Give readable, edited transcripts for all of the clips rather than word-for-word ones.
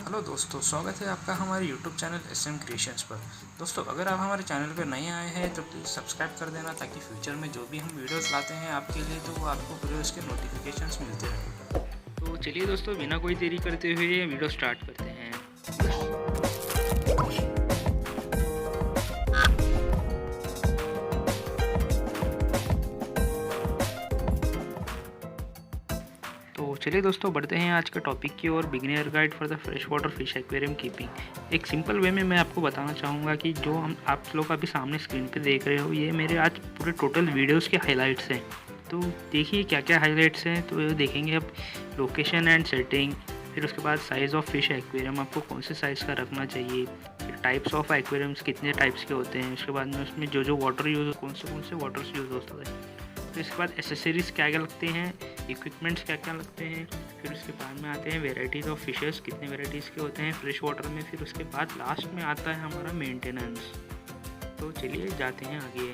Hello दोस्तों, स्वागत है आपका हमारे YouTube चैनल SM क्रिएशंस पर। दोस्तों, अगर आप हमारे चैनल पर नए आए हैं तो प्लीज़ सब्सक्राइब कर देना, ताकि फ्यूचर में जो भी हम वीडियोस लाते हैं आपके लिए तो वो आपको पूरे उसके नोटिफिकेशंस मिलते रहें। तो चलिए दोस्तों, बिना कोई देरी करते हुए वीडियो स्टार्ट करते हैं। तो चलिए दोस्तों, बढ़ते हैं आज के टॉपिक की ओर। Beginner guide for the fresh water fish aquarium keeping. एक सिंपल वे में मैं आपको बताना चाहूँगा कि जो हम आप लोग अभी सामने स्क्रीन पे देख रहे हो, ये मेरे आज पूरे टोटल वीडियोस के हाइलाइट्स हैं। तो देखिए क्या क्या हाइलाइट्स हैं। तो ये देखेंगे अब लोकेशन एंड सेटिंग, फिर उसके बाद साइज़ ऑफ फिश एक्वेरियम, आपको कौन से साइज़ का रखना चाहिए, फिर टाइप्स ऑफ एक्वेरियम्स कितने टाइप्स के होते हैं, उसके बाद में उसमें जो वाटर यूज़, कौन से वाटर्स यूज़ होता है, फिर इसके बाद एसेसरीज़ क्या क्या लगते हैं, इक्विपमेंट्स क्या क्या लगते हैं, फिर उसके बाद में आते हैं वेराइटीज़ ऑफ फिशेस, कितने वेराइटीज़ के होते हैं फ्रेश वाटर में, फिर उसके बाद लास्ट में आता है हमारा मेंटेनेंस। तो चलिए जाते हैं आगे।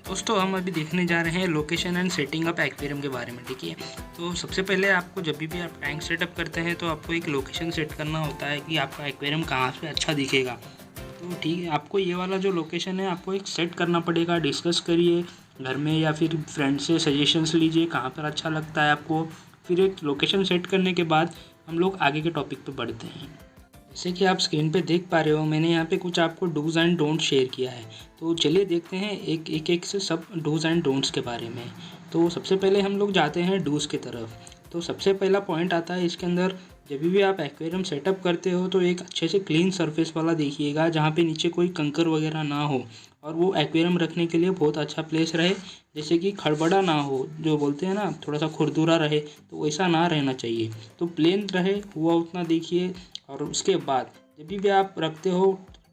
दोस्तों, हम अभी देखने जा रहे हैं location and setting up aquarium के बारे में। ठीक है, तो सबसे पहले आपको जब भी आप टैंक सेटअप करते हैं तो आपको एक लोकेशन सेट करना होता है कि आपका एक्वेरियम कहाँ पे अच्छा दिखेगा। तो ठीक है, आपको ये वाला जो लोकेशन है आपको एक सेट करना पड़ेगा। डिस्कस करिए घर में या फिर फ्रेंड से सजेशंस लीजिए कहाँ पर अच्छा लगता है आपको। फिर एक लोकेशन सेट करने के बाद हम लोग आगे के टॉपिक पे बढ़ते हैं। जैसे कि आप स्क्रीन पे देख पा रहे हो, मैंने यहाँ पे कुछ आपको डूज़ एंड डोंट शेयर किया है। तो चलिए देखते हैं एक से सब डूज़ एंड डोंट्स के बारे में। तो सबसे पहले हम लोग जाते हैं डूज़ की तरफ। तो सबसे पहला पॉइंट आता है इसके अंदर, जब भी आप एक्वेरियम सेटअप करते हो तो एक अच्छे से क्लीन सरफेस वाला देखिएगा, जहाँ पे नीचे कोई कंकर वगैरह ना हो, और वो एक्वेरियम रखने के लिए बहुत अच्छा प्लेस रहे। जैसे कि खड़बड़ा ना हो, जो बोलते हैं ना, थोड़ा सा खुरदुरा रहे, तो वैसा ना रहना चाहिए। तो प्लेन रहे हुआ उतना देखिए। और उसके बाद जब भी आप रखते हो,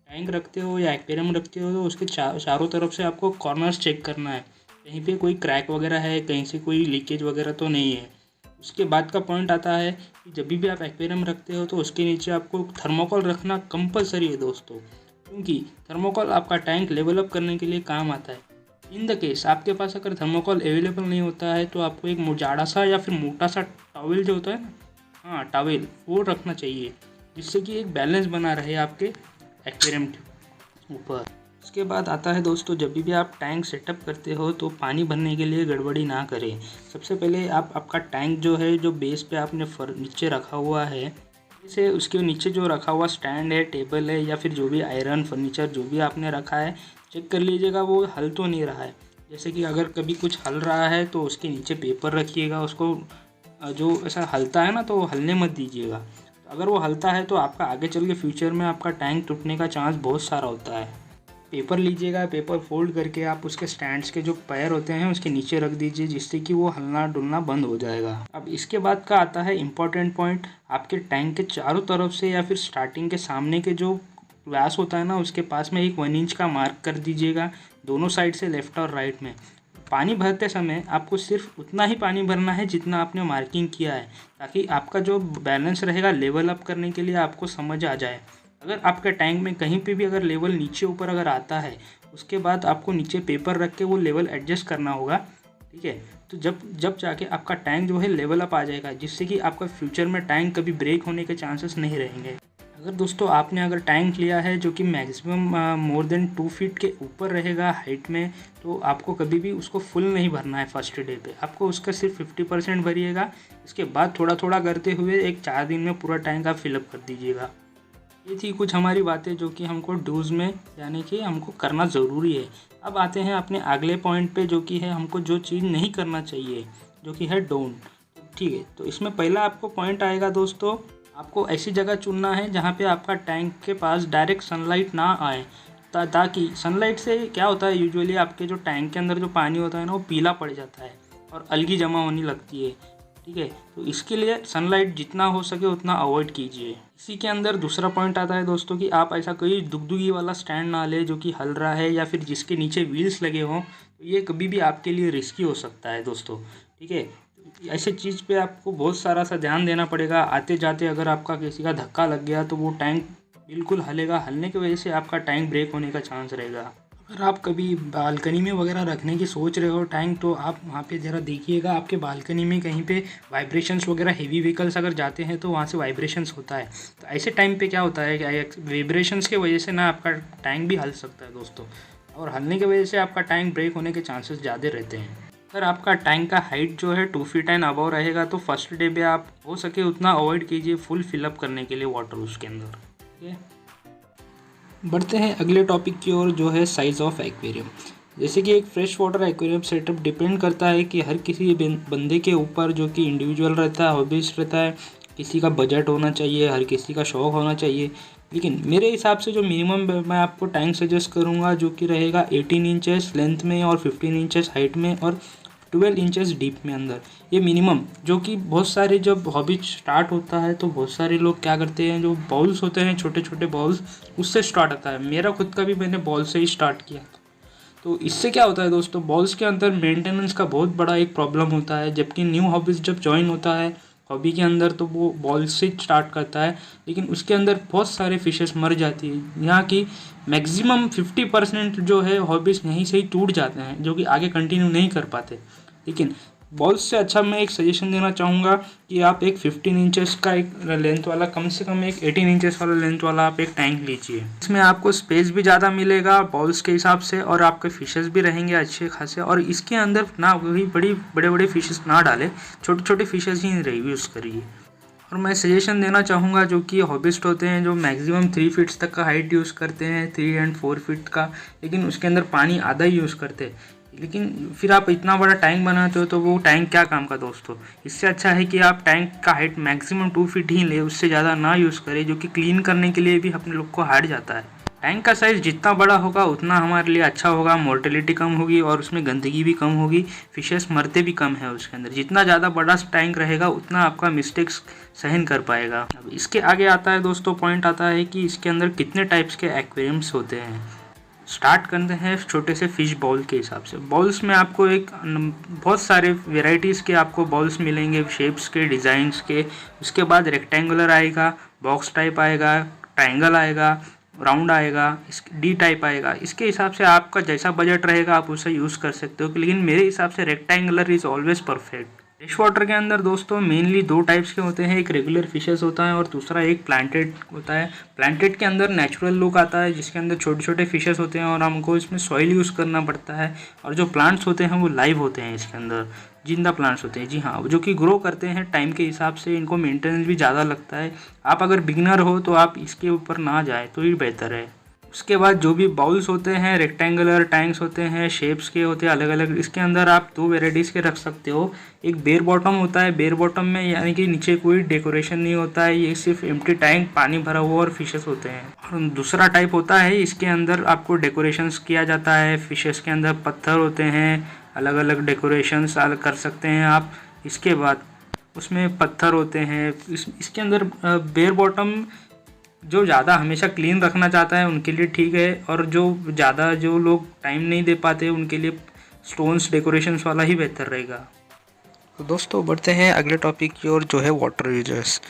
टैंक रखते हो या एक्वेरियम रखते हो, तो उसके चारों तरफ से आपको कॉर्नर्स चेक करना है, कहीं पे कोई क्रैक वगैरह है, कहीं से कोई लीकेज वगैरह तो नहीं है। उसके बाद का पॉइंट आता है कि जब भी आप एक्वेरियम रखते हो तो उसके नीचे आपको थर्मोकोल रखना कंपलसरी है दोस्तों, क्योंकि थर्मोकोल आपका टैंक लेवल अप करने के लिए काम आता है। इन द केस आपके पास अगर थर्मोकोल अवेलेबल नहीं होता है तो आपको एक जाड़ा सा या फिर मोटा सा टॉवेल जो होता है ना, हाँ टॉवेल, वो रखना चाहिए, जिससे कि एक बैलेंस बना रहे आपके एक्वेरियम के ऊपर। उसके बाद आता है दोस्तों, जब भी आप टैंक सेटअप करते हो तो पानी भरने के लिए गड़बड़ी ना करें। सबसे पहले आपका टैंक जो है, जो बेस पे आपने नीचे रखा हुआ है, जैसे उसके नीचे जो रखा हुआ स्टैंड है, टेबल है, या फिर जो भी आयरन फर्नीचर जो भी आपने रखा है, चेक कर लीजिएगा वो हल तो नहीं रहा है। जैसे कि अगर कभी कुछ हल रहा है तो उसके नीचे पेपर रखिएगा, उसको जो ऐसा हलता है ना तो हलने मत दीजिएगा। अगर वो हलता है तो आपका आगे चल के फ्यूचर में आपका टैंक टूटने का चांस बहुत सारा होता है। पेपर लीजिएगा, पेपर फोल्ड करके आप उसके स्टैंड्स के जो पैर होते हैं उसके नीचे रख दीजिए, जिससे कि वो हलना डुलना बंद हो जाएगा। अब इसके बाद का आता है इम्पॉर्टेंट पॉइंट, आपके टैंक के चारों तरफ से या फिर स्टार्टिंग के सामने के जो व्यास होता है ना, उसके पास में एक 1 इंच का मार्क कर दीजिएगा, दोनों साइड से लेफ्ट और राइट में। पानी भरते समय आपको सिर्फ उतना ही पानी भरना है जितना आपने मार्किंग किया है, ताकि आपका जो बैलेंस रहेगा लेवल अप करने के लिए आपको समझ आ जाए। अगर आपके टैंक में कहीं पे भी अगर लेवल नीचे ऊपर अगर आता है, उसके बाद आपको नीचे पेपर रख के वो लेवल एडजस्ट करना होगा। ठीक है, तो जब जाके आपका टैंक जो है लेवल अप आ जाएगा, जिससे कि आपका फ्यूचर में टैंक कभी ब्रेक होने के चांसेस नहीं रहेंगे। अगर दोस्तों आपने अगर टैंक लिया है जो कि मैक्सिमम मोर देन 2 फीट के ऊपर रहेगा हाइट में, तो आपको कभी भी उसको फुल नहीं भरना है फर्स्ट डे पे। आपको उसका सिर्फ 50% भरिएगा। इसके बाद थोड़ा थोड़ा करते हुए एक 4 दिन में पूरा टैंक आप फिलअप कर दीजिएगा। ये थी कुछ हमारी बातें जो कि हमको डूज में यानी कि हमको करना ज़रूरी है। अब आते हैं अपने अगले पॉइंट पे, जो कि है हमको जो चीज़ नहीं करना चाहिए, जो कि है डोंट। ठीक है, तो इसमें पहला आपको पॉइंट आएगा दोस्तों, आपको ऐसी जगह चुनना है जहाँ पे आपका टैंक के पास डायरेक्ट सनलाइट ना आए, ताकि सनलाइट से क्या होता है, यूजुअली आपके जो टैंक के अंदर जो पानी होता है ना, वो पीला पड़ जाता है और अलगी जमा होने लगती है। ठीक है, तो इसके लिए सनलाइट जितना हो सके उतना अवॉइड कीजिए। इसी के अंदर दूसरा पॉइंट आता है दोस्तों कि आप ऐसा कोई दुगदुगी वाला स्टैंड ना ले जो कि हल रहा है या फिर जिसके नीचे व्हील्स लगे हों, तो ये कभी भी आपके लिए रिस्की हो सकता है दोस्तों। ठीक है, ऐसे चीज़ पे आपको बहुत सारा सा ध्यान देना पड़ेगा। आते जाते अगर आपका किसी का धक्का लग गया तो वो टैंक बिल्कुल हलेगा, हलने की वजह से आपका टैंक ब्रेक होने का चांस रहेगा। अगर आप कभी बालकनी में वगैरह रखने की सोच रहे हो टैंक, तो आप वहाँ पे ज़रा देखिएगा आपके बालकनी में कहीं पे वाइब्रेशंस वगैरह, हेवी व्हीकल्स अगर जाते हैं तो वहाँ से वाइब्रेशंस होता है। तो ऐसे टाइम पे क्या होता है कि वाइब्रेशंस की वजह से ना आपका टैंक भी हल सकता है दोस्तों, और हलने की वजह से आपका टैंक ब्रेक होने के चांसेस ज़्यादा रहते हैं। अगर आपका टैंक का हाइट जो है 2 फीट एंड अबव रहेगा तो फर्स्ट डे पे आप हो सके उतना अवॉइड कीजिए फुल फिलअप करने के लिए वाटर उसके अंदर। ठीक है, बढ़ते हैं अगले टॉपिक की ओर, जो है साइज़ ऑफ एक्वेरियम। जैसे कि एक fresh water aquarium setup depend करता है कि हर किसी बंदे के ऊपर, जो कि इंडिविजुअल रहता है, हॉबीज रहता है, किसी का बजट होना चाहिए, हर किसी का शौक होना चाहिए। लेकिन मेरे हिसाब से जो मिनिमम मैं आपको टैंक सजेस्ट करूँगा, जो कि रहेगा 18 इंचेस लेंथ में और 15 इंचेस हाइट में और 12 इंचेस डीप में अंदर, ये मिनिमम। जो कि बहुत सारे जब हॉबी स्टार्ट होता है तो बहुत सारे लोग क्या करते हैं, जो बॉल्स होते हैं छोटे छोटे बॉल्स, उससे स्टार्ट होता है। मेरा खुद का भी मैंने बॉल से ही स्टार्ट किया। तो इससे क्या होता है दोस्तों, बॉल्स के अंदर मेंटेनेंस का बहुत बड़ा एक प्रॉब्लम होता है। जबकि न्यू हॉबीज़ जब ज्वाइन होता है हॉबी के अंदर तो वो बॉल से स्टार्ट करता है, लेकिन उसके अंदर बहुत सारे फिशेस मर जाती है। यहाँ की मैक्सिमम 50% जो है हॉबीज़ यहीं से ही टूट जाते हैं, जो कि आगे कंटिन्यू नहीं कर पाते। लेकिन बॉल्स से अच्छा मैं एक सजेशन देना चाहूँगा कि आप एक 15 इंचेस का एक लेंथ वाला, कम से कम एक 18 इंचेस वाला लेंथ वाला आप एक टैंक लीजिए। इसमें आपको स्पेस भी ज़्यादा मिलेगा बॉल्स के हिसाब से, और आपके फिशेस भी रहेंगे अच्छे खासे। और इसके अंदर ना वही बड़े बड़े फिशेस ना डालें, छोटे छोटे फिशेस ही यूज़ करिए। और मैं सजेशन देना चाहूँगा जो कि हॉबिस्ट होते हैं, जो मैक्सिमम 3 फीट्स तक का हाइट यूज़ करते हैं, 3 एंड 4 फीट का, लेकिन उसके अंदर पानी आधा ही यूज़ करते हैं। लेकिन फिर आप इतना बड़ा टैंक बनाते हो तो वो टैंक क्या काम का दोस्तों। इससे अच्छा है कि आप टैंक का हाइट मैक्सिमम 2 फीट ही ले, उससे ज़्यादा ना यूज़ करें, जो कि क्लीन करने के लिए भी अपने लोग को हार्ड जाता है। टैंक का साइज़ जितना बड़ा होगा उतना हमारे लिए अच्छा होगा, मोर्टेलिटी कम होगी और उसमें गंदगी भी कम होगी, फिशेस मरते भी कम है उसके अंदर। जितना ज़्यादा बड़ा टैंक रहेगा उतना आपका मिस्टेक्स सहन कर पाएगा। अब इसके आगे आता है दोस्तों, पॉइंट आता है कि इसके अंदर कितने टाइप्स के एक्वेरियम्स होते हैं। स्टार्ट करते हैं छोटे से फिश बॉल के हिसाब से। बॉल्स में आपको एक बहुत सारे वेराइटीज़ के आपको बॉल्स मिलेंगे, शेप्स के, डिज़ाइंस के। उसके बाद रेक्टेंगुलर आएगा, बॉक्स टाइप आएगा, ट्रायंगल आएगा, राउंड आएगा, डी टाइप आएगा। इसके हिसाब से आपका जैसा बजट रहेगा आप उसे यूज़ कर सकते हो, लेकिन मेरे हिसाब से rectangular is always perfect. Fresh water के अंदर दोस्तों मेनली 2 टाइप्स के होते हैं, एक रेगुलर फिशेस होता है और दूसरा एक प्लांटेड होता है। प्लांटेड के अंदर नेचुरल लुक आता है, जिसके अंदर छोटे छोटे फिशेस होते हैं और हमको इसमें सॉइल यूज़ करना पड़ता है। और जो प्लांट्स होते हैं वो लाइव होते हैं, इसके अंदर जिंदा प्लांट्स होते हैं, जी हाँ, जो कि ग्रो करते हैं टाइम के हिसाब से। इनको मेंटेनेंस भी ज़्यादा लगता है। आप अगर बिगिनर हो तो आप इसके ऊपर ना जाए तो ही बेहतर है। उसके बाद जो भी बाउल्स होते हैं, रेक्टेंगुलर टैंक्स होते हैं, शेप्स के होते हैं अलग अलग। इसके अंदर आप 2 वेराइटीज़ के रख सकते हो। एक बेयर बॉटम होता है, बेयर बॉटम में यानी कि नीचे कोई डेकोरेशन नहीं होता है, ये सिर्फ एम्प्टी टैंक, पानी भरा हुआ और फिशेस होते हैं। और दूसरा टाइप होता है, इसके अंदर आपको डेकोरेशंस किया जाता है। फिशेस के अंदर पत्थर होते हैं, अलग अलग डेकोरेशंस कर सकते हैं आप। इसके बाद उसमें पत्थर होते हैं। इसके अंदर बेयर बॉटम जो ज़्यादा हमेशा क्लीन रखना चाहता है उनके लिए ठीक है, और जो लोग टाइम नहीं दे पाते उनके लिए स्टोन्स डेकोरेशंस वाला ही बेहतर रहेगा। तो दोस्तों बढ़ते हैं अगले टॉपिक की ओर, जो है वाटर यूजर्स।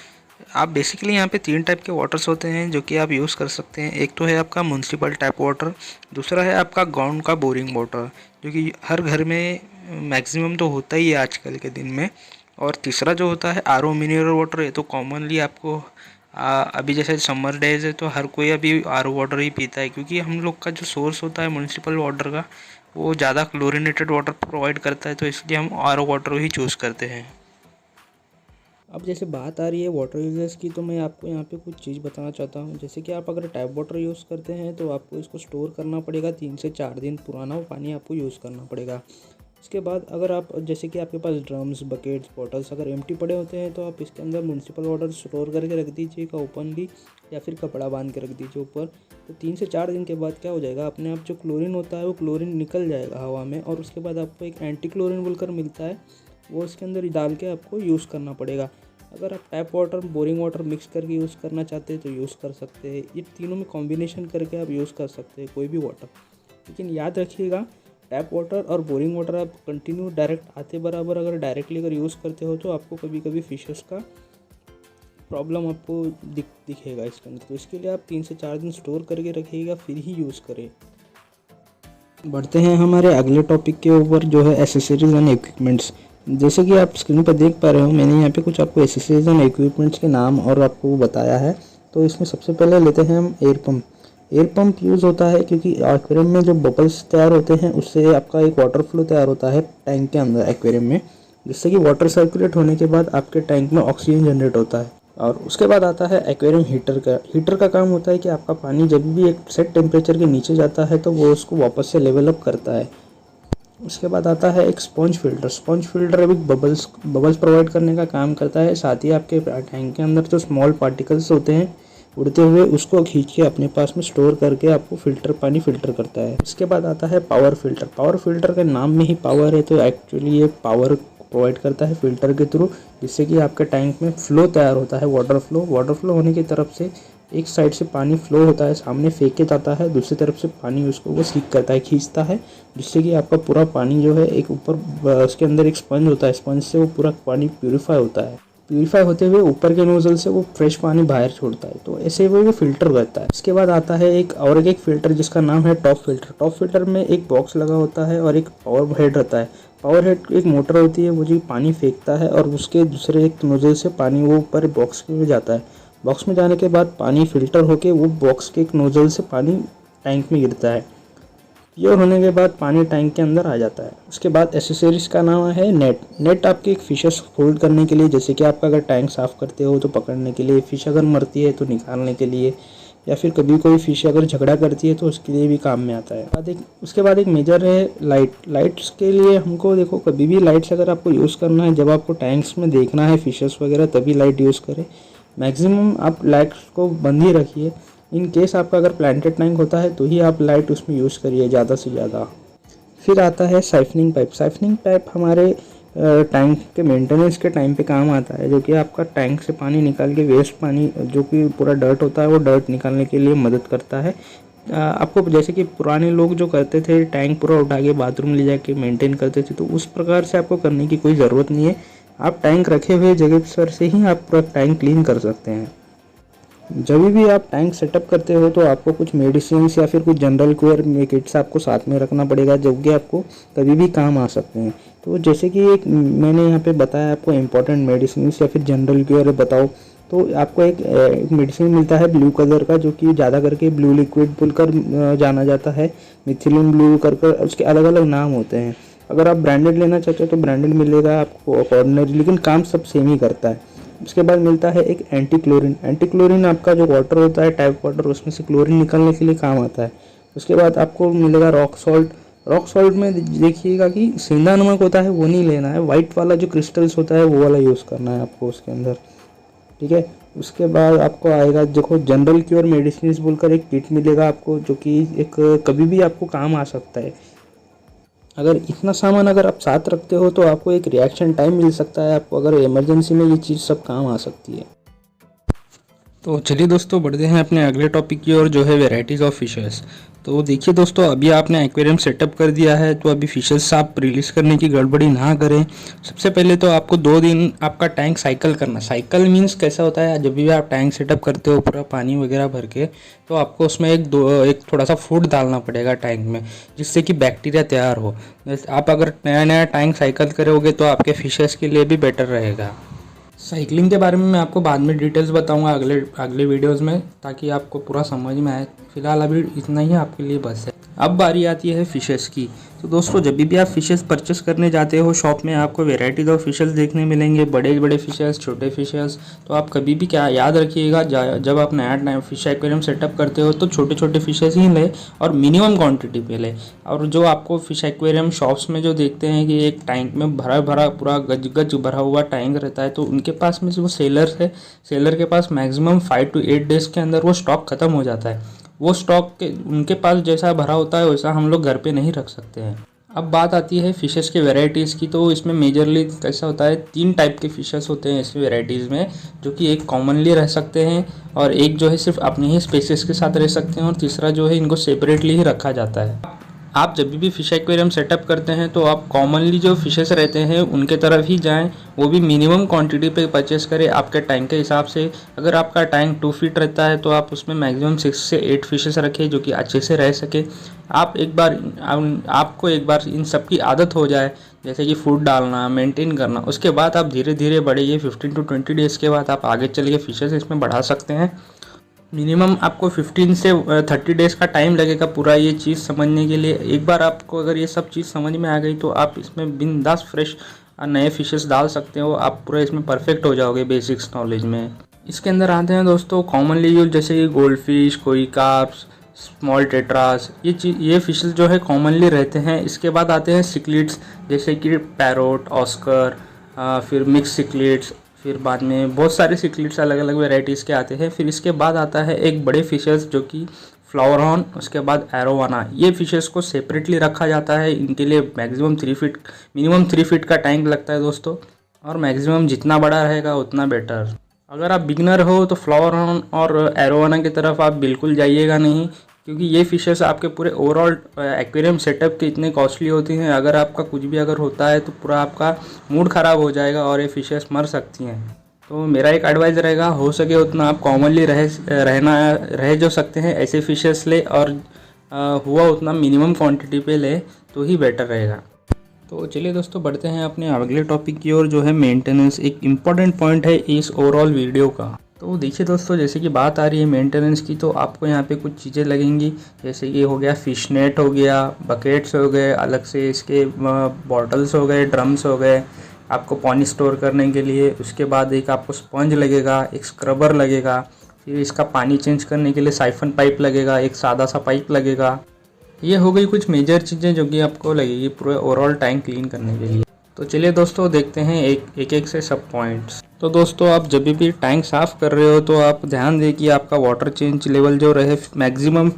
आप बेसिकली यहाँ पे 3 टाइप के वाटर्स होते हैं जो कि आप यूज़ कर सकते हैं। एक तो है आपका म्युनिसिपल टैप वाटर, दूसरा है आपका ग्राउंड का बोरिंग वाटर, जो कि हर घर में मैक्सिमम तो होता ही है आजकल के दिन में, और तीसरा जो होता है आरओ मिनरल वाटर। ये तो कॉमनली आपको अभी जैसे समर डेज है तो हर कोई अभी आरओ वाटर ही पीता है, क्योंकि हम लोग का जो सोर्स होता है म्युनिसिपल वाटर का वो ज़्यादा क्लोरिनेटेड वाटर प्रोवाइड करता है, तो इसलिए हम आरओ वाटर ही चूज़ करते हैं। अब जैसे बात आ रही है वाटर यूजर्स की, तो मैं आपको यहाँ पे कुछ चीज़ बताना चाहता हूँ। जैसे कि आप अगर टैप वाटर यूज़ करते हैं तो आपको इसको स्टोर करना पड़ेगा, 3 से 4 दिन पुराना पानी आपको यूज़ करना पड़ेगा। इसके बाद अगर आप जैसे कि आपके पास ड्रम्स, बकेट्स, बॉटल्स अगर एम्प्टी पड़े होते हैं तो आप इसके अंदर म्युनिसिपल वाटर स्टोर करके रख दीजिएगा ओपनली, या फिर कपड़ा बांध के रख दीजिए ऊपर। तो 3 से 4 दिन के बाद क्या हो जाएगा, अपने आप जो क्लोरीन होता है वो क्लोरीन निकल जाएगा हवा में, और उसके बाद आपको एक एंटी क्लोरीन बोलकर मिलता है, वो इसके अंदर डाल के आपको यूज़ करना पड़ेगा। अगर आप tap water, boring water mix करके यूज़ करना चाहते हैं तो यूज़ कर सकते हैं। ये तीनों में कॉम्बिनेशन करके आप यूज़ कर सकते हैं कोई भी वाटर। लेकिन याद रखिएगा, टैप वाटर और बोरिंग वाटर आप कंटिन्यू डायरेक्ट आते बराबर अगर डायरेक्टली अगर यूज़ करते हो तो आपको कभी कभी फिशेस का प्रॉब्लम आपको दिखेगा इसके अंदर। तो इसके लिए आप 3 से 4 दिन स्टोर करके रखिएगा, फिर ही यूज़ करें। बढ़ते हैं हमारे अगले टॉपिक के ऊपर, जो है एसेसरीज एंड इक्विपमेंट्स। जैसे कि आप स्क्रीन पर देख पा रहे हो, मैंने यहाँ पे कुछ आपको एसेसरीज एंड इक्विपमेंट्स के नाम और आपको वो बताया है। तो इसमें सबसे पहले लेते हैं हम air pump. Air pump use होता है क्योंकि एक्वेरियम में जो बबल्स तैयार होते हैं उससे आपका एक वाटर फ्लो तैयार होता है टैंक के अंदर एक्वेरियम में, जिससे कि वाटर सर्कुलेट होने के बाद आपके टैंक में ऑक्सीजन जनरेट होता है। और उसके बाद आता है एक्वेरियम हीटर का। हीटर का काम होता है कि आपका पानी जब भी एक सेट टेम्परेचर के नीचे जाता है तो वो उसको वापस से लेवल अप करता है। उसके बाद आता है एक स्पॉन्ज फिल्टर। स्पॉन्ज फिल्टर एक बबल्स प्रोवाइड करने का काम करता है, साथ ही आपके टैंक के अंदर जो स्मॉल पार्टिकल्स होते हैं उड़ते हुए उसको खींच के अपने पास में स्टोर करके आपको पानी फिल्टर करता है। इसके बाद आता है पावर फिल्टर। पावर फिल्टर के नाम में ही पावर है, तो एक्चुअली ये पावर प्रोवाइड करता है फिल्टर के थ्रू, जिससे कि आपके टैंक में फ्लो तैयार होता है, वाटर फ्लो होने की तरफ से एक साइड से पानी फ्लो होता है, सामने फेंके जाता है, दूसरी तरफ से पानी उसको वो सीक करता है, खींचता है, जिससे कि आपका पूरा पानी जो है एक ऊपर उसके अंदर एक स्पंज होता है, स्पंज से वो पूरा पानी प्यूरीफाई होता है। प्यूरीफाई होते हुए ऊपर के नोजल से वो फ्रेश पानी बाहर छोड़ता है, तो ऐसे वो फिल्टर करता है। इसके बाद आता है एक फिल्टर जिसका नाम है टॉप फिल्टर। टॉप फिल्टर में एक बॉक्स लगा होता है और एक पावर हेड रहता है। पावर हेड एक मोटर होती है, वो जो पानी फेंकता है और उसके दूसरे एक नोजल से पानी वो ऊपर बॉक्स में जाता है। बॉक्स में जाने के बाद पानी फिल्टर होके वो बॉक्स के एक नोजल से पानी टैंक में गिरता है। प्योर होने के बाद पानी टैंक के अंदर आ जाता है। उसके बाद एसेसरीज का नाम है नेट। नेट आपके एक फिशेस होल्ड करने के लिए, जैसे कि आपका अगर टैंक साफ़ करते हो तो पकड़ने के लिए, फ़िश अगर मरती है तो निकालने के लिए, या फिर कभी कोई फ़िश अगर झगड़ा करती है तो उसके लिए भी काम में आता है। उसके बाद एक मेजर है लाइट। लाइट्स के लिए हमको देखो, कभी भी लाइट्स अगर आपको यूज़ करना है, जब आपको टैंक्स में देखना है फिशेस वगैरह, तभी लाइट यूज़ करें। मैक्सिमम आप लाइट्स को बंद ही रखिए। इन केस आपका अगर प्लांटेड टैंक होता है तो ही आप लाइट उसमें यूज़ करिए ज़्यादा से ज़्यादा। फिर आता है साइफनिंग पाइप। साइफनिंग पाइप हमारे टैंक के मेंटेनेंस के टाइम पे काम आता है, जो कि आपका टैंक से पानी निकाल के वेस्ट पानी जो कि पूरा डर्ट होता है वो डर्ट निकालने के लिए मदद करता है। आपको जैसे कि पुराने लोग जो करते थे, टैंक पूरा उठा के बाथरूम ले जाके मेंटेन करते थे, तो उस प्रकार से आपको करने की कोई ज़रूरत नहीं है। आप टैंक रखे हुए जगह पर से ही आप पूरा टैंक क्लीन कर सकते हैं। जब भी आप टैंक सेटअप करते हो तो आपको कुछ मेडिसिन या फिर कुछ जनरल केयर किट्स आपको साथ में रखना पड़ेगा, जो कि आपको कभी भी काम आ सकते हैं। तो जैसे कि एक मैंने यहाँ पे बताया आपको इम्पोर्टेंट मेडिसिन या फिर जनरल केयर बताओ, तो आपको एक मेडिसिन मिलता है ब्लू कलर का, जो कि ज़्यादा करके ब्लू लिक्विड बोलकर जाना जाता है, मिथिलिन ब्लू कर उसके अलग अलग नाम होते हैं। अगर आप ब्रांडेड लेना चाहते हो तो ब्रांडेड मिलेगा आपको ऑर्डिनरी, लेकिन काम सब सेम ही करता है। उसके बाद मिलता है एक एंटी क्लोरीन। एंटी क्लोरीन आपका जो वाटर होता है, टैप वाटर, उसमें से क्लोरीन निकालने के लिए काम आता है। उसके बाद आपको मिलेगा रॉक सॉल्ट। रॉक सॉल्ट में देखिएगा कि सेंधा नमक होता है वो नहीं लेना है, वाइट वाला जो क्रिस्टल्स होता है वो वाला यूज़ करना है आपको उसके अंदर, ठीक है। उसके बाद आपको आएगा, देखो जनरल क्योर मेडिसिन बोलकर एक किट मिलेगा आपको, जो कि एक कभी भी आपको काम आ सकता है। अगर इतना सामान अगर आप साथ रखते हो तो आपको एक रिएक्शन टाइम मिल सकता है, आपको अगर इमरजेंसी में ये चीज़ सब काम आ सकती है। तो चलिए दोस्तों, बढ़ते हैं अपने अगले टॉपिक की ओर, जो है वेराइटीज़ ऑफ फिशेस। तो देखिए दोस्तों, अभी आपने एक्वेरियम सेटअप कर दिया है, तो अभी फिशेस आप रिलीज़ करने की गड़बड़ी ना करें। सबसे पहले तो आपको 2 दिन आपका टैंक साइकिल करना। साइकिल मीन्स कैसा होता है, जब भी आप टैंक सेटअप करते हो पूरा पानी वगैरह भर के, तो आपको उसमें एक थोड़ा सा फूड डालना पड़ेगा टैंक में, जिससे कि बैक्टीरिया तैयार हो। आप अगर नया टैंक साइकिल करोगे तो आपके फिशेस के लिए भी बेटर रहेगा। साइकिलिंग के बारे में मैं आपको बाद में डिटेल्स बताऊंगा अगले वीडियोस में, ताकि आपको पूरा समझ में आए। फिलहाल अभी इतना ही आपके लिए बस है। अब बारी आती है फ़िशेस की। तो दोस्तों, जब भी आप फ़िशेस परचेस करने जाते हो शॉप में, आपको वेराइटीज़ ऑफ फ़िशेस देखने मिलेंगे, बड़े बड़े फ़िशेस, छोटे फ़िशेस। तो आप कभी भी क्या याद रखिएगा, जब आप नया फ़िश एक्वेरियम सेटअप करते हो तो छोटे छोटे फ़िशेस ही लें और मिनिमम क्वांटिटी पे लें। और जो आपको फ़िश एक्वेरियम शॉप्स में जो देखते हैं कि एक टैंक में भरा पूरा गज भरा हुआ टैंक रहता है, तो उनके पास में जो सेलर है, सेलर के पास मैक्सिमम 5 to 8 डेज़ के अंदर वो स्टॉक ख़त्म हो जाता है। वो स्टॉक के उनके पास जैसा भरा होता है वैसा हम लोग घर पे नहीं रख सकते हैं। अब बात आती है फ़िशेस के वैरायटीज़ की। तो इसमें मेजरली कैसा होता है, 3 टाइप के फ़िशेस होते हैं इस वैरायटीज़ में, जो कि एक कॉमनली रह सकते हैं, और एक जो है सिर्फ अपने ही स्पेसिस के साथ रह सकते हैं, और तीसरा जो है इनको सेपरेटली ही रखा जाता है। आप जब भी फिश एक्वेरियम सेटअप करते हैं तो आप कॉमनली जो फिशेस रहते हैं उनके तरफ ही जाएं, वो भी मिनिमम क्वांटिटी पे परचेस करें आपके टैंक के हिसाब से। अगर आपका टैंक 2 फीट रहता है तो आप उसमें मैक्सिमम 6 से 8 फिशेस रखें जो कि अच्छे से रह सके। आपको एक बार इन सब की आदत हो जाए, जैसे कि फूड डालना, मेंटेन करना, उसके बाद आप धीरे धीरे बढ़िए। 15 to 20 डेज़ के बाद आप आगे चल के फिशेस इसमें बढ़ा सकते हैं। मिनिमम आपको 15 से 30 डेज़ का टाइम लगेगा पूरा ये चीज़ समझने के लिए। एक बार आपको अगर ये सब चीज़ समझ में आ गई तो आप इसमें बिंदास फ्रेश नए फिशेस डाल सकते हो। आप पूरा इसमें परफेक्ट हो जाओगे बेसिक्स नॉलेज में। इसके अंदर आते हैं दोस्तों कॉमनली यूज, जैसे कि गोल्ड फिश, कोई कार्प्स, स्मॉल टेट्रास, ये फिशेस जो है कॉमनली रहते हैं। इसके बाद आते हैं सिक्लिड्स, जैसे कि पैरोट, ऑस्कर, फिर मिक्स सिक्लिड्स, फिर बाद में बहुत सारे सिक्लिड्स अलग अलग वेराइटीज़ के आते हैं। फिर इसके बाद आता है एक बड़े फिशेस जो कि फ्लावरहॉर्न, उसके बाद एरोवाना। ये फिशेस को सेपरेटली रखा जाता है। इनके लिए मिनिमम 3 फीट का टैंक लगता है दोस्तों, और मैक्सिमम जितना बड़ा रहेगा उतना बेटर। अगर आप बिगनर हो तो फ्लावरहॉर्न और एरोवाना की तरफ आप बिल्कुल जाइएगा नहीं, क्योंकि ये फिशेस आपके पूरे ओवरऑल एक्वेरियम सेटअप के इतने कॉस्टली होती हैं। अगर आपका कुछ भी अगर होता है तो पूरा आपका मूड ख़राब हो जाएगा और ये फिशेस मर सकती हैं। तो मेरा एक एडवाइस रहेगा, हो सके उतना आप कॉमनली रह जो सकते हैं ऐसे फिशेस ले, और हुआ उतना मिनिमम क्वांटिटी पे ले तो ही बेटर रहेगा। तो चलिए दोस्तों बढ़ते हैं अपने अगले टॉपिक की ओर, जो है मेंटेनेंस। एक इम्पॉर्टेंट पॉइंट है इस ओवरऑल वीडियो का। तो देखिए दोस्तों, जैसे कि बात आ रही है मेंटेनेंस की, तो आपको यहाँ पे कुछ चीज़ें लगेंगी। जैसे कि हो गया फिश नेट, हो गया बकेट्स, हो गए अलग से इसके बॉटल्स, हो गए ड्रम्स, हो गए आपको पानी स्टोर करने के लिए। उसके बाद एक आपको स्पंज लगेगा, एक स्क्रबर लगेगा, फिर इसका पानी चेंज करने के लिए साइफन पाइप लगेगा, एक सादा सा पाइप लगेगा। ये हो गई कुछ मेजर चीज़ें जो कि आपको लगेगी पूरे ओवरऑल टैंक क्लीन करने के लिए। तो चलिए दोस्तों देखते हैं एक से सब पॉइंट्स। तो दोस्तों आप जब भी टैंक साफ़ कर रहे हो तो आप ध्यान दें कि आपका वाटर चेंज लेवल जो रहे मैक्सिमम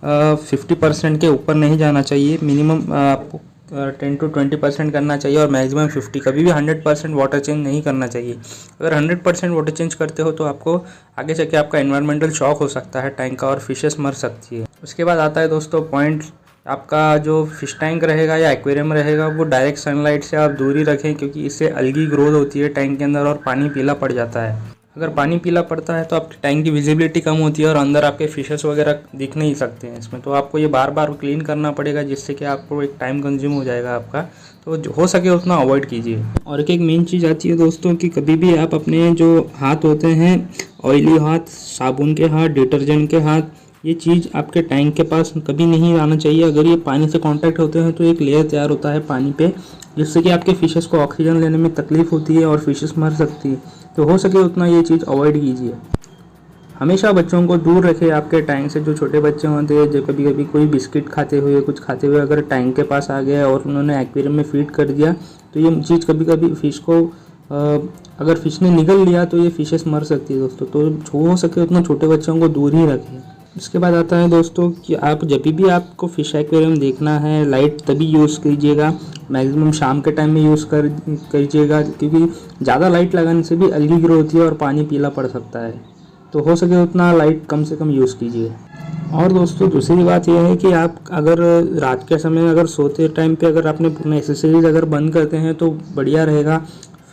50% के ऊपर नहीं जाना चाहिए। मिनिमम आपको 10 to 20% करना चाहिए, और मैक्सिमम 50। कभी भी 100% वाटर चेंज नहीं करना चाहिए। अगर 100% वाटर चेंज करते हो तो आपको आगे चल आपका एनवायरमेंटल शॉक हो सकता है टैंक का, और फिशेस मर सकती है। उसके बाद आता है दोस्तों पॉइंट, आपका जो फिश टैंक रहेगा या एक्वेरियम रहेगा वो डायरेक्ट सनलाइट से आप दूर ही रखें, क्योंकि इससे अलगी ग्रोथ होती है टैंक के अंदर और पानी पीला पड़ जाता है। अगर पानी पीला पड़ता है तो आपके टैंक की विजिबिलिटी कम होती है और अंदर आपके फिशेस वगैरह दिख नहीं सकते हैं इसमें। तो आपको ये बार बार क्लीन करना पड़ेगा, जिससे कि आपको एक टाइम कंज्यूम हो जाएगा आपका। तो हो सके उतना अवॉइड कीजिए। और एक मेन चीज़ आती है दोस्तों कि कभी भी आप अपने जो हाथ होते हैं, ऑयली हाथ, साबुन के हाथ, डिटर्जेंट के हाथ, ये चीज़ आपके टैंक के पास कभी नहीं आना चाहिए। अगर ये पानी से कांटेक्ट होते हैं तो एक लेयर तैयार होता है पानी पे, जिससे कि आपके फिशेस को ऑक्सीजन लेने में तकलीफ होती है और फिशेस मर सकती है। तो हो सके उतना ये चीज़ अवॉइड कीजिए। हमेशा बच्चों को दूर रखें आपके टैंक से। जो छोटे बच्चे होते हैं, जो कभी कभी कोई बिस्किट खाते हुए, कुछ खाते हुए अगर टैंक के पास आ गया और उन्होंने एक्वेरियम में फीड कर दिया, तो ये चीज़ कभी कभी फिश को अगर फिश ने निगल लिया तो ये फिशेस मर सकती है दोस्तों। तो हो सके उतना छोटे बच्चों को दूर ही रखें। इसके बाद आता है दोस्तों कि आप जब भी आपको फिश एक्वेरियम देखना है, लाइट तभी यूज़ कीजिएगा। मैक्सिमम शाम के टाइम में यूज़ कीजिएगा, क्योंकि ज़्यादा लाइट लगाने से भी अलगी ग्रो होती है और पानी पीला पड़ सकता है। तो हो सके उतना लाइट कम से कम यूज़ कीजिए। और दोस्तों दूसरी बात यह है कि आप अगर रात के समय अगर सोते टाइम पे अगर आपने अपने एक्सेसरीज अगर बंद करते हैं तो बढ़िया रहेगा,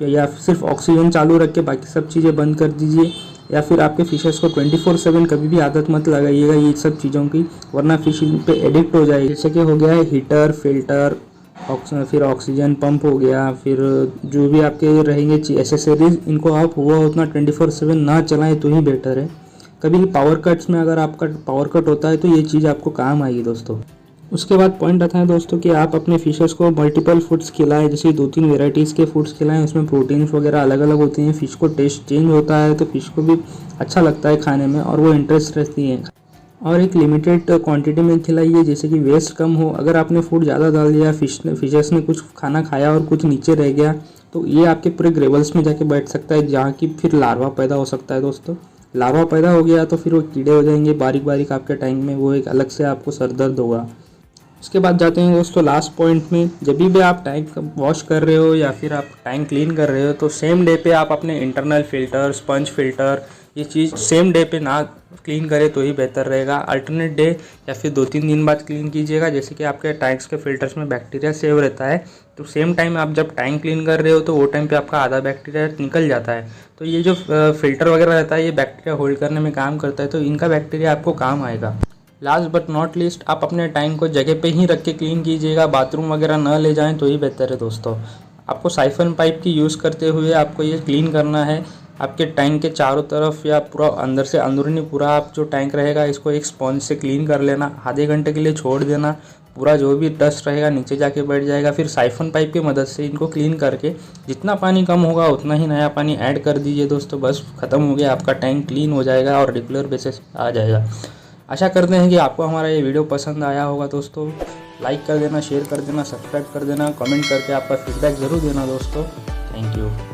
या सिर्फ ऑक्सीजन चालू रख के बाकी सब चीज़ें बंद कर दीजिए। या फिर आपके फिशेस को 24/7 कभी भी आदत मत लगाइएगा ये सब चीज़ों की, वरना फिश इन पे एडिक्ट हो जाएगी। जैसे कि हो गया है हीटर, फिल्टर, फिर ऑक्सीजन पंप हो गया, फिर जो भी आपके रहेंगे एसेसरीज, इनको आप हुआ उतना 24/7 ना चलाएं तो ही बेटर है। कभी पावर कट्स में अगर आपका पावर कट होता है तो ये चीज़ आपको काम आएगी दोस्तों। उसके बाद पॉइंट आता है दोस्तों कि आप अपने फिशेस को मल्टीपल फूड्स खिलाएं, जैसे 2-3 वेराइटीज़ के फूड्स खिलाएं। उसमें प्रोटीन्स वगैरह अलग अलग होते हैं। फ़िश को टेस्ट चेंज होता है तो फ़िश को भी अच्छा लगता है खाने में और वो इंटरेस्ट रहती है। और एक लिमिटेड क्वांटिटी में खिलाइए, जैसे कि वेस्ट कम हो। अगर आपने फूड ज़्यादा डाल दिया, फिशेस ने कुछ खाना खाया और कुछ नीचे रह गया, तो ये आपके पूरे ग्रेवल्स में जाके बैठ सकता है, जहाँ की फिर लार्वा पैदा हो सकता है दोस्तों। लार्वा पैदा हो गया तो फिर वो कीड़े हो जाएंगे बारीक बारीक आपके टैंक में, वो एक अलग से आपको सर दर्द होगा। उसके बाद जाते हैं दोस्तों लास्ट पॉइंट में। जब भी आप टैंक वॉश कर रहे हो या फिर आप टैंक क्लीन कर रहे हो, तो सेम डे पे आप अपने इंटरनल फिल्टर, स्पंज फिल्टर ये चीज़ सेम डे पे ना क्लीन करें तो ही बेहतर रहेगा। अल्टरनेट डे या फिर 2-3 दिन बाद क्लीन कीजिएगा, जैसे कि आपके टैंक्स के फिल्टर्स में बैक्टीरिया सेव रहता है। तो सेम टाइम आप जब टैंक क्लीन कर रहे हो तो वो टाइम पे आपका आधा बैक्टीरिया निकल जाता है। तो ये जो फिल्टर वगैरह रहता है ये बैक्टीरिया होल्ड करने में काम करता है, तो इनका बैक्टीरिया आपको काम आएगा। लास्ट बट नॉट लीस्ट, आप अपने टैंक को जगह पे ही रख के क्लीन कीजिएगा, बाथरूम वगैरह न ले जाएं तो ही बेहतर है दोस्तों। आपको साइफन पाइप की यूज़ करते हुए आपको ये क्लीन करना है। आपके टैंक के चारों तरफ या पूरा अंदर से अंदरूनी पूरा आप जो टैंक रहेगा इसको एक स्पॉन्ज से क्लीन कर लेना। आधे घंटे के लिए छोड़ देना, पूरा जो भी डस्ट रहेगा नीचे जाके बैठ जाएगा। फिर साइफन पाइप की मदद से इनको क्लीन करके जितना पानी कम होगा उतना ही नया पानी ऐड कर दीजिए दोस्तों। बस ख़त्म हो गया, आपका टैंक क्लीन हो जाएगा और रेगुलर बेसिस आ जाएगा। आशा करते हैं कि आपको हमारा ये वीडियो पसंद आया होगा दोस्तों। लाइक कर देना, शेयर कर देना, सब्सक्राइब कर देना, कमेंट करके आपका फीडबैक ज़रूर देना दोस्तों। Thank you.